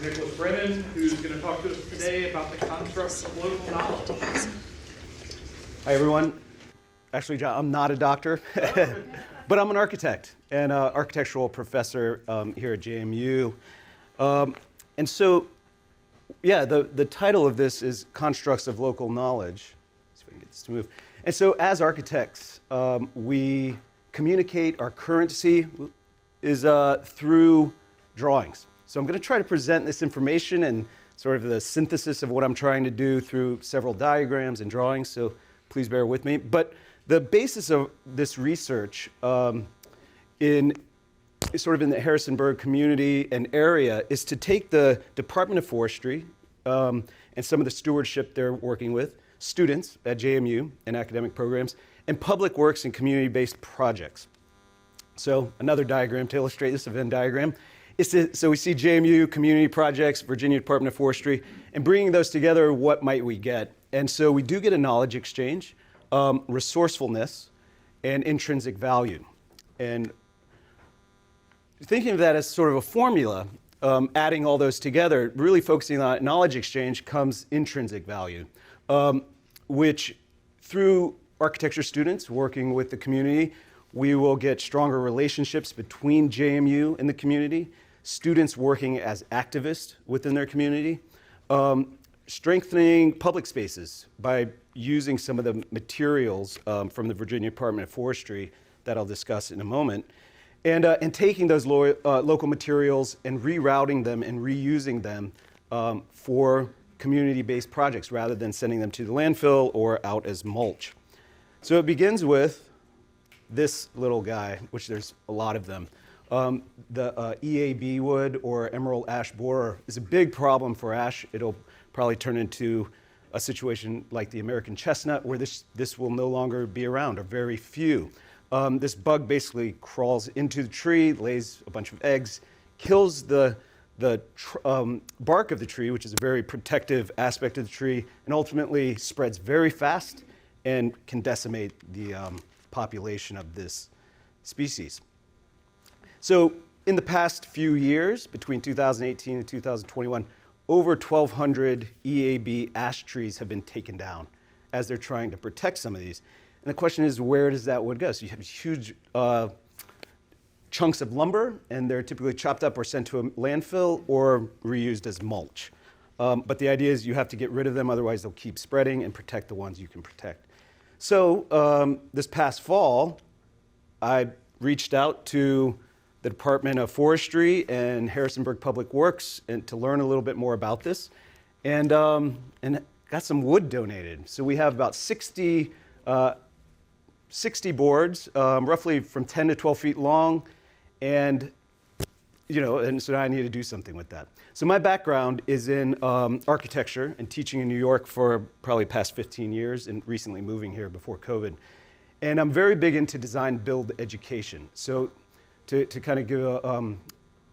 Nicholas Brennan, who's going to talk to us today about the constructs of local knowledge. Hi, everyone. Actually, John, I'm not a doctor, but I'm an architect and an architectural professor here at JMU. And so, yeah, the title of this is Constructs of Local Knowledge. Let's see if I can get this to move. And so, as architects, we communicate our currency is through drawings. So I'm going to try to present this information and sort of the synthesis of what I'm trying to do through several diagrams and drawings, so please bear with me. But the basis of this research in the Harrisonburg community and area is to take the Department of Forestry and some of the stewardship they're working with, students at JMU and academic programs, and public works and community-based projects. So another diagram to illustrate this, a Venn diagram. So we see JMU, community projects, Virginia Department of Forestry, and bringing those together, what might we get? And so we do get a knowledge exchange, resourcefulness, and intrinsic value. And thinking of that as sort of a formula, adding all those together, really focusing on knowledge exchange comes intrinsic value, which through architecture students working with the community, we will get stronger relationships between JMU and the community, students working as activists within their community, strengthening public spaces by using some of the materials from the Virginia Department of Forestry that I'll discuss in a moment, and taking those local materials and rerouting them and reusing them for community-based projects rather than sending them to the landfill or out as mulch. So it begins with this little guy, which there's a lot of them. The EAB wood or emerald ash borer is a big problem for ash. It'll probably turn into a situation like the American chestnut where this will no longer be around, or very few. This bug basically crawls into the tree, lays a bunch of eggs, kills the bark of the tree, which is a very protective aspect of the tree, and ultimately spreads very fast and can decimate the population of this species. So in the past few years, between 2018 and 2021, over 1,200 EAB ash trees have been taken down as they're trying to protect some of these. And the question is, where does that wood go? So you have huge chunks of lumber, and they're typically chopped up or sent to a landfill or reused as mulch. But the idea is you have to get rid of them, otherwise they'll keep spreading, and protect the ones you can protect. So this past fall, I reached out to the Department of Forestry and Harrisonburg Public Works and to learn a little bit more about this, and got some wood donated. So we have about 60 boards, roughly from 10 to 12 feet long, and so now I need to do something with that. So my background is in architecture and teaching in New York for probably past 15 years and recently moving here before COVID. And I'm very big into design build education. So to kind of give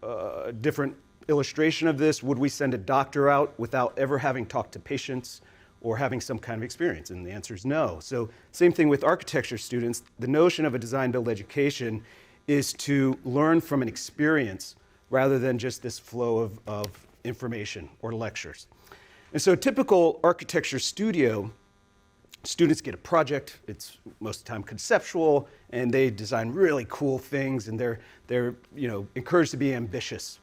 a different illustration of this, would we send a doctor out without ever having talked to patients or having some kind of experience? And the answer is no. So same thing with architecture students. The notion of a design build education is to learn from an experience rather than just this flow of information or lectures. And so a typical architecture studio, students get a project. It's most of the time conceptual, and they design really cool things, and they're encouraged to be ambitious.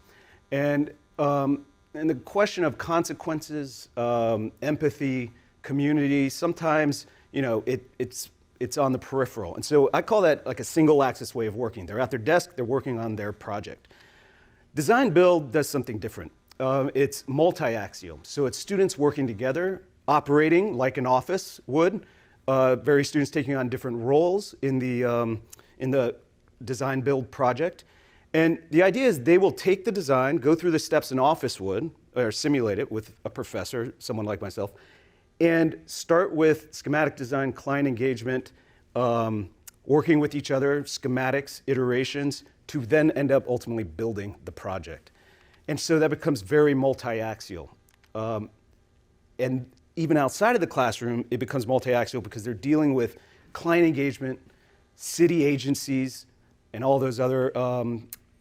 And the question of consequences, empathy, community, sometimes it's on the peripheral. And so I call that like a single axis way of working. They're at their desk, they're working on their project. Design build does something different. It's multi-axial. So it's students working together, operating like an office would, various students taking on different roles in the design build project. And the idea is they will take the design, go through the steps an office would, or simulate it with a professor, someone like myself, and start with schematic design, client engagement, working with each other, schematics, iterations, to then end up ultimately building the project. And so that becomes very multi-axial. And even outside of the classroom, it becomes multi-axial because they're dealing with client engagement, city agencies, and all those other,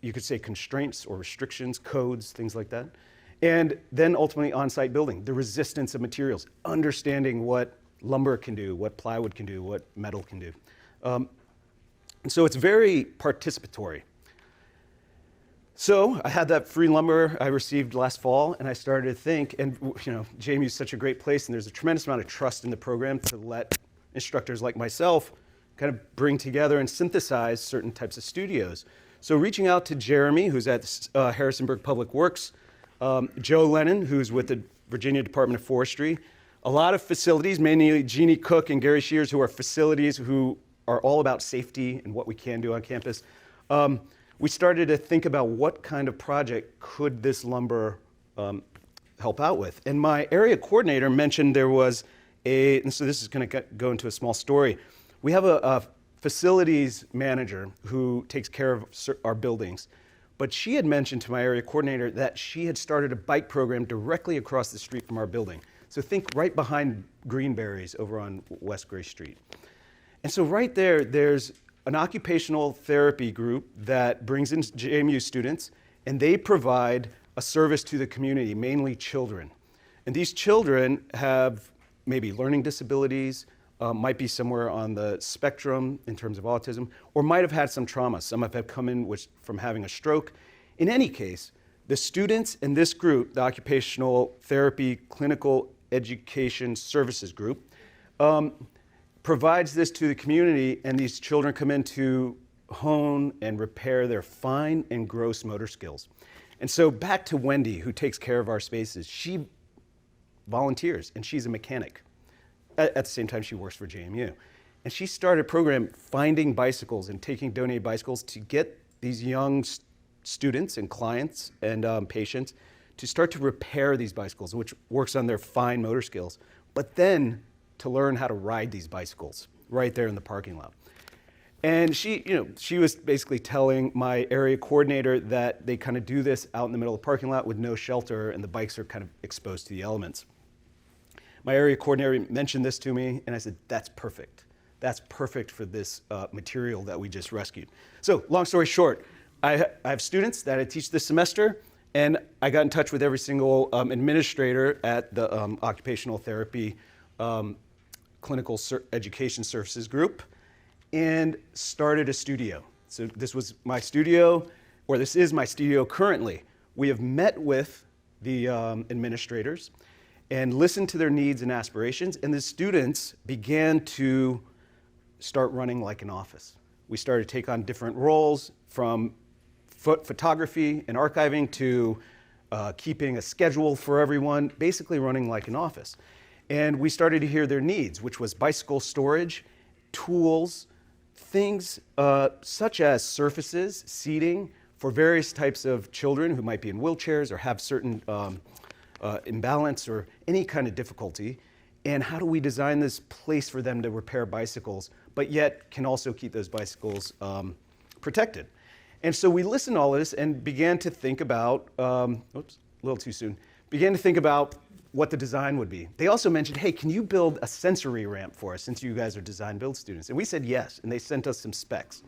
you could say, constraints or restrictions, codes, things like that. And then ultimately on-site building, the resistance of materials, understanding what lumber can do, what plywood can do, what metal can do. And so it's very participatory. So I had that free lumber I received last fall, and I started to think, and JMU is such a great place, and there's a tremendous amount of trust in the program to let instructors like myself kind of bring together and synthesize certain types of studios. So reaching out to Jeremy, who's at Harrisonburg Public Works, Joe Lennon, who's with the Virginia Department of Forestry, a lot of facilities, mainly Jeannie Cook and Gary Shears, who are facilities who are all about safety and what we can do on campus. We started to think about what kind of project could this lumber help out with. And my area coordinator mentioned there was and so this is going to go into a small story. We have a facilities manager who takes care of our buildings. But she had mentioned to my area coordinator that she had started a bike program directly across the street from our building. So think right behind Greenberry's over on West Gray Street. And so right there's an occupational therapy group that brings in JMU students, and they provide a service to the community, mainly children. And these children have maybe learning disabilities, might be somewhere on the spectrum in terms of autism, or might have had some trauma. Some have come in from having a stroke. In any case, the students in this group, the Occupational Therapy Clinical Education Services Group, provides this to the community, and these children come in to hone and repair their fine and gross motor skills. And so back to Wendy, who takes care of our spaces. She volunteers, and she's a mechanic. At the same time, she works for JMU. And she started a program finding bicycles and taking donated bicycles to get these young students and clients and patients to start to repair these bicycles, which works on their fine motor skills, but then to learn how to ride these bicycles right there in the parking lot. And she was basically telling my area coordinator that they kind of do this out in the middle of the parking lot with no shelter, and the bikes are kind of exposed to the elements. My area coordinator mentioned this to me, and I said, that's perfect. That's perfect for this material that we just rescued. So long story short, I have students that I teach this semester, and I got in touch with every single administrator at the Occupational Therapy Clinical Education Services Group and started a studio. So this was my studio, or this is my studio currently. We have met with the administrators and listened to their needs and aspirations, and the students began to start running like an office. We started to take on different roles, from photography and archiving to keeping a schedule for everyone, basically running like an office. And we started to hear their needs, which was bicycle storage, tools, things such as surfaces, seating for various types of children who might be in wheelchairs or have certain imbalance or any kind of difficulty, and how do we design this place for them to repair bicycles, but yet can also keep those bicycles protected. And so we listened to all of this and began to think about, oops, a little too soon, began to think about what the design would be. They also mentioned, hey, can you build a sensory ramp for us since you guys are design build students? And we said yes, and they sent us some specs.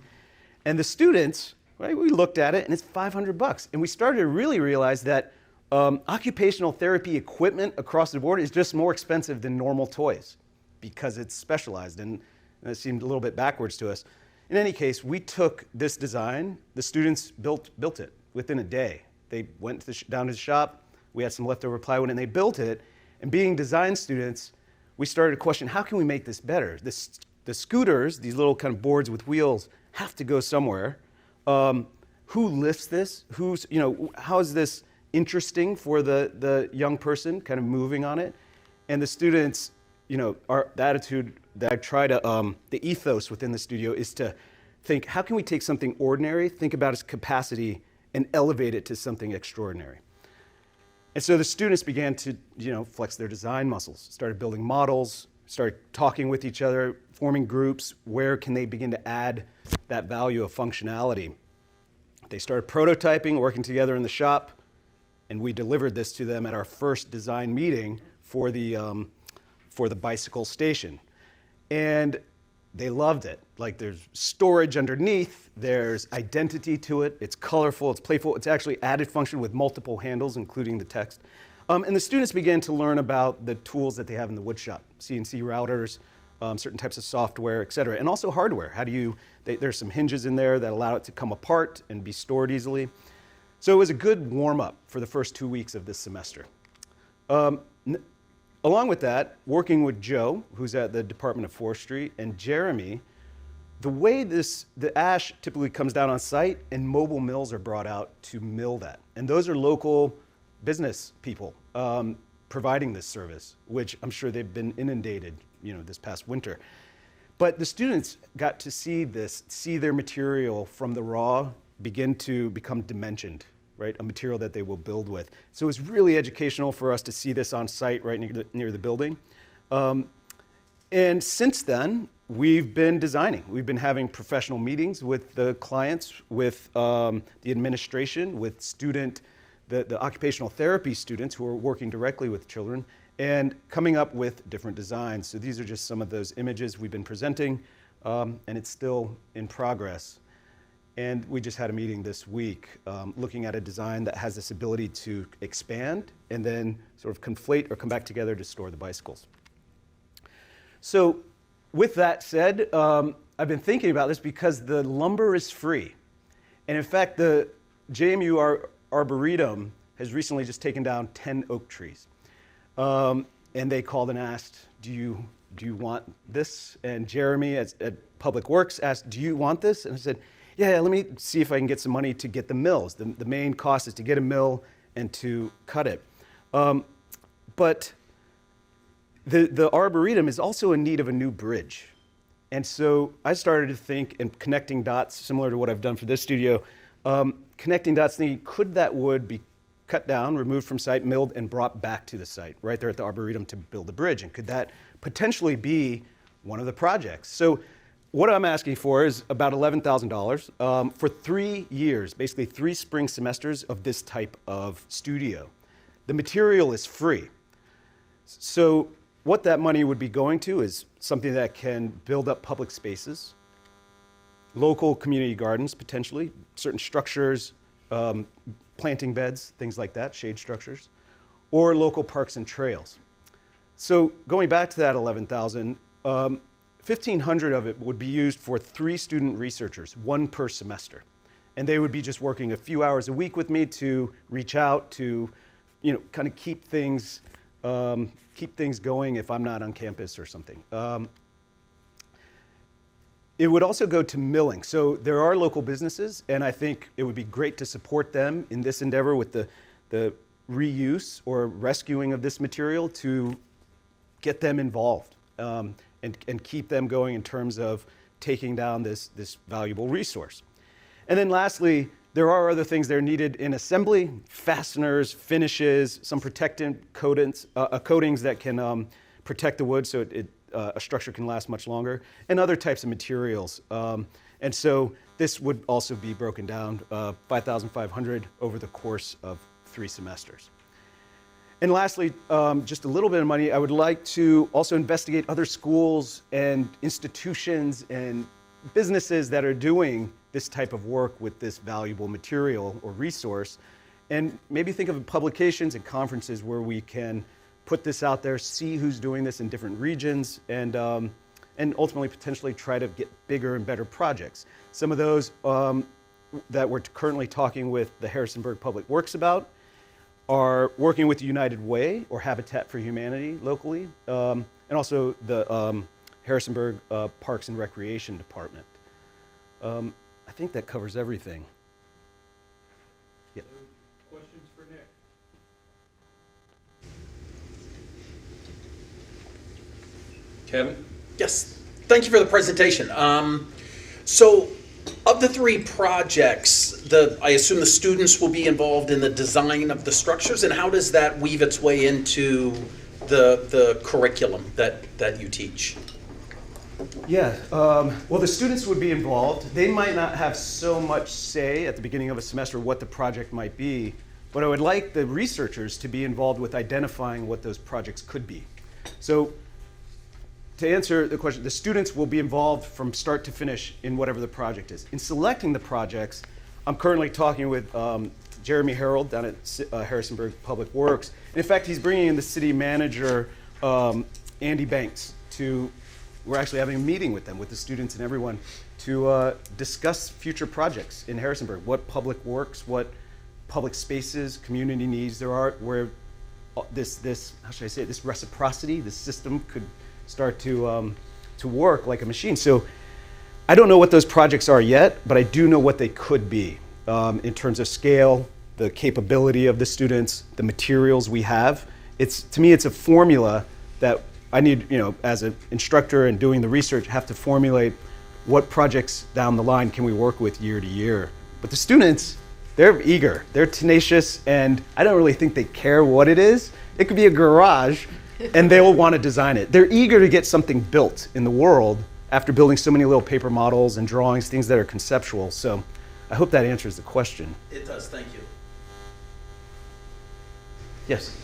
And the students, right, we looked at it, and it's $500. And we started to really realize that occupational therapy equipment across the board is just more expensive than normal toys because it's specialized, and it seemed a little bit backwards to us. In any case, we took this design, the students built it within a day. They went down to the shop, we had some leftover plywood, and they built it. And being design students, we started to question, how can we make this better? The scooters, these little kind of boards with wheels, have to go somewhere. Who lifts this? How is this interesting for the young person kind of moving on it? And the students, the attitude that I try to, the ethos within the studio is to think, how can we take something ordinary, think about its capacity, and elevate it to something extraordinary? And so the students began to, flex their design muscles, started building models, started talking with each other, forming groups. Where can they begin to add that value of functionality? They started prototyping, working together in the shop, and we delivered this to them at our first design meeting for the bicycle station. And they loved it. Like there's storage underneath, there's identity to it, it's colorful, it's playful, it's actually added function with multiple handles, including the text. And the students began to learn about the tools that they have in the woodshop, CNC routers, certain types of software, et cetera, and also hardware. There's some hinges in there that allow it to come apart and be stored easily. So it was a good warm-up for the first 2 weeks of this semester. Along with that, working with Joe, who's at the Department of Forestry, and Jeremy, the way the ash typically comes down on site and mobile mills are brought out to mill that. And those are local business people providing this service, which I'm sure they've been inundated, this past winter. But the students got to see their material from the raw begin to become dimensioned, right? A material that they will build with. So it was really educational for us to see this on site right near the building. And since then, we've been designing. We've been having professional meetings with the clients, with the administration, with the occupational therapy students who are working directly with children, and coming up with different designs. So these are just some of those images we've been presenting, and it's still in progress. And we just had a meeting this week looking at a design that has this ability to expand and then sort of conflate or come back together to store the bicycles. So with that said, I've been thinking about this because the lumber is free. And in fact, the JMU Arboretum has recently just taken down 10 oak trees. And they called and asked, do you want this? And Jeremy at Public Works asked, do you want this? And I said, yeah, let me see if I can get some money to get the mills. The main cost is to get a mill and to cut it. But the Arboretum is also in need of a new bridge. And so I started to think, and connecting dots, similar to what I've done for this studio, connecting dots, thinking, could that wood be cut down, removed from site, milled, and brought back to the site, right there at the Arboretum to build a bridge? And could that potentially be one of the projects? So what I'm asking for is about $11,000 for 3 years, basically 3 spring semesters of this type of studio. The material is free. So what that money would be going to is something that can build up public spaces, local community gardens, potentially, certain structures, planting beds, things like that, shade structures, or local parks and trails. So going back to that 11,000, 1,500 of it would be used for 3 student researchers, 1 per semester. And they would be just working a few hours a week with me to reach out to, kind of keep things going if I'm not on campus or something. It would also go to milling. So there are local businesses, and I think it would be great to support them in this endeavor with the reuse or rescuing of this material to get them involved and keep them going in terms of taking down this valuable resource. And then lastly, there are other things that are needed in assembly: fasteners, finishes, some protectant coatings that can protect the wood so a structure can last much longer, and other types of materials. And so this would also be broken down, $5,500 over the course of 3 semesters. And lastly, just a little bit of money, I would like to also investigate other schools and institutions and businesses that are doing this type of work with this valuable material or resource, and maybe think of publications and conferences where we can put this out there, see who's doing this in different regions, and ultimately potentially try to get bigger and better projects. Some of those that we're currently talking with the Harrisonburg Public Works about are working with the United Way or Habitat for Humanity locally, and also the Harrisonburg Parks and Recreation Department. I think that covers everything. Yeah. Questions for Nick? Kevin? Yes, thank you for the presentation. So, of the 3 projects, I assume the students will be involved in the design of the structures, and how does that weave its way into the curriculum that you teach? Yeah, well, the students would be involved. They might not have so much say at the beginning of a semester what the project might be, but I would like the researchers to be involved with identifying what those projects could be. So to answer the question, the students will be involved from start to finish in whatever the project is. In selecting the projects, I'm currently talking with Jeremy Harold down at Harrisonburg Public Works. And in fact, he's bringing in the city manager, Andy Banks, we're actually having a meeting with them, with the students and everyone, to discuss future projects in Harrisonburg. What public works, what public spaces, community needs there are, where this how should I say it, this reciprocity, this system could start to work like a machine. So I don't know what those projects are yet, but I do know what they could be in terms of scale, the capability of the students, the materials we have. To me, it's a formula that I need, as an instructor and doing the research, have to formulate what projects down the line can we work with year to year. But the students, they're eager, they're tenacious, and I don't really think they care what it is. It could be a garage, and they will want to design it. They're eager to get something built in the world after building so many little paper models and drawings, things that are conceptual. So I hope that answers the question. It does, thank you. Yes?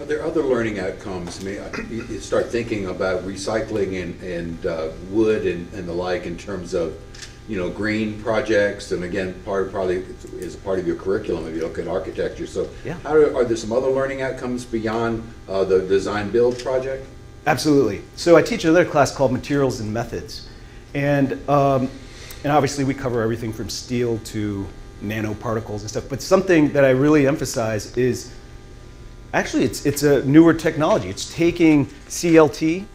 Are there other learning outcomes? I mean, you start thinking about recycling and wood and the like in terms of, green projects, and again, probably is part of your curriculum if you look at architecture. So, Yeah. are there some other learning outcomes beyond the design build project? Absolutely. So I teach another class called Materials and Methods, and obviously we cover everything from steel to nanoparticles and stuff. But something that I really emphasize is actually it's a newer technology. It's taking CLT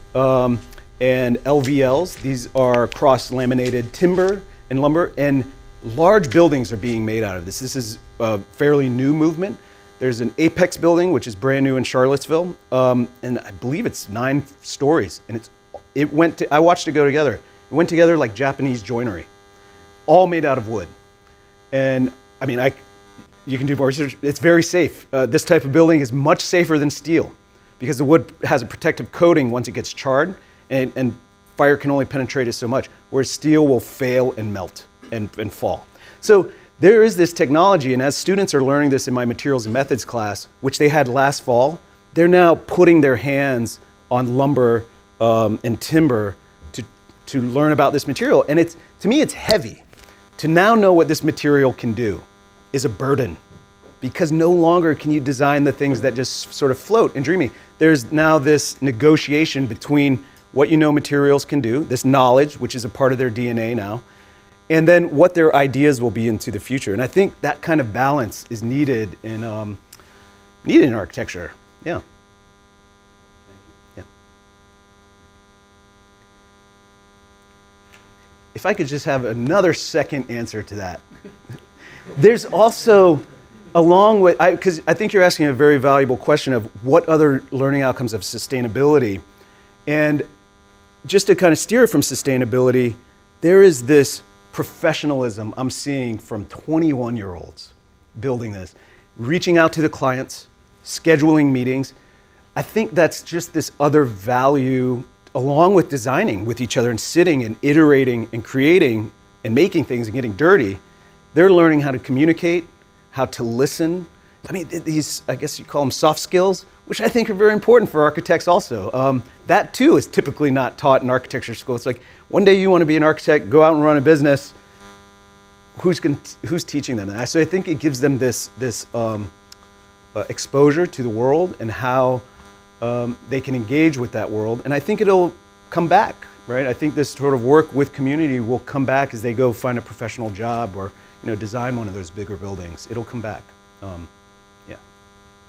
and LVLs. These are cross-laminated timber and lumber, and large buildings are being made out of this. This is a fairly new movement. There's an Apex building, which is brand new in Charlottesville, and I believe it's 9 stories. And I watched it go together. It went together like Japanese joinery, all made out of wood. And I mean, you can do more research. It's very safe. This type of building is much safer than steel because the wood has a protective coating once it gets charred, and fire can only penetrate it so much, whereas steel will fail and melt and fall. So there is this technology, and as students are learning this in my materials and methods class, which they had last fall, they're now putting their hands on lumber and timber to learn about this material. And to me, it's heavy. To now know what this material can do is a burden, because no longer can you design the things that just sort of float and dreamy. There's now this negotiation between what materials can do, this knowledge, which is a part of their DNA now, and then what their ideas will be into the future. And I think that kind of balance is needed in architecture. Yeah. Yeah. If I could just have another second answer to that. There's also, along with, because I think you're asking a very valuable question of what other learning outcomes of sustainability. And just to kind of steer from sustainability, there is this professionalism I'm seeing from 21-year-olds building this, reaching out to the clients, scheduling meetings. I think that's just this other value, along with designing with each other and sitting and iterating and creating and making things and getting dirty. They're learning how to communicate, how to listen. I mean, these, I guess you call them soft skills, which I think are very important for architects also. That too is typically not taught in architecture school. It's like, one day you want to be an architect, go out and run a business. Who's teaching them that? So I think it gives them this exposure to the world and how they can engage with that world. And I think it'll come back, right? I think this sort of work with community will come back as they go find a professional job or design one of those bigger buildings. It'll come back. Yeah.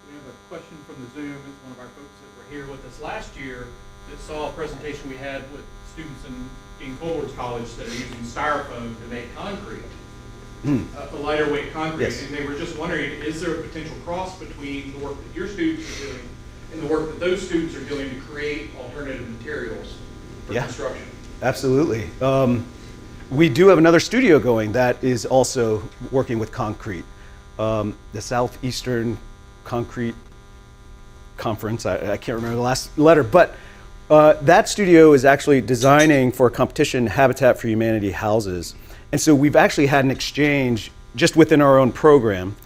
We have a question from the Zoom. It's one of our folks that were here with us last year that saw a presentation we had with students in Coldwell's College that are using styrofoam to make concrete, a lighter weight concrete. Yes. And they were just wondering, is there a potential cross between the work that your students are doing and the work that those students are doing to create alternative materials for construction? Absolutely. We do have another studio going that is also working with concrete. The Southeastern Concrete Conference, I can't remember the last letter, but that studio is actually designing for a competition, Habitat for Humanity houses. And so we've actually had an exchange just within our own program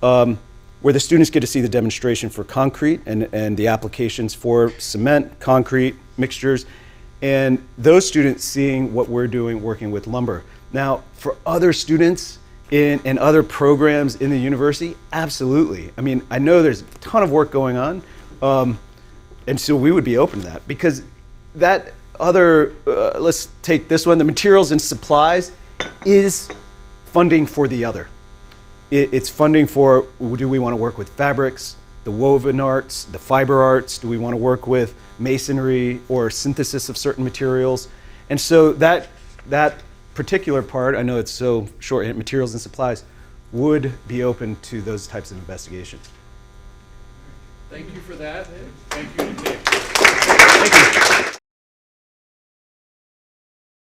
where the students get to see the demonstration for concrete and the applications for cement, concrete, mixtures. and those students seeing what we're doing working with lumber. Now, for other students in other programs in the university, absolutely. I mean, I know there's a ton of work going on, and so we would be open to that, because that other, let's take this one, the materials and supplies is funding for the other. It's funding for, do we want to work with fabrics, the woven arts, the fiber arts? Do we want to work with masonry or synthesis of certain materials? And so that particular part, I know it's so short, materials and supplies, would be open to those types of investigations. Thank you for that. Thank you to Nick. Thank you.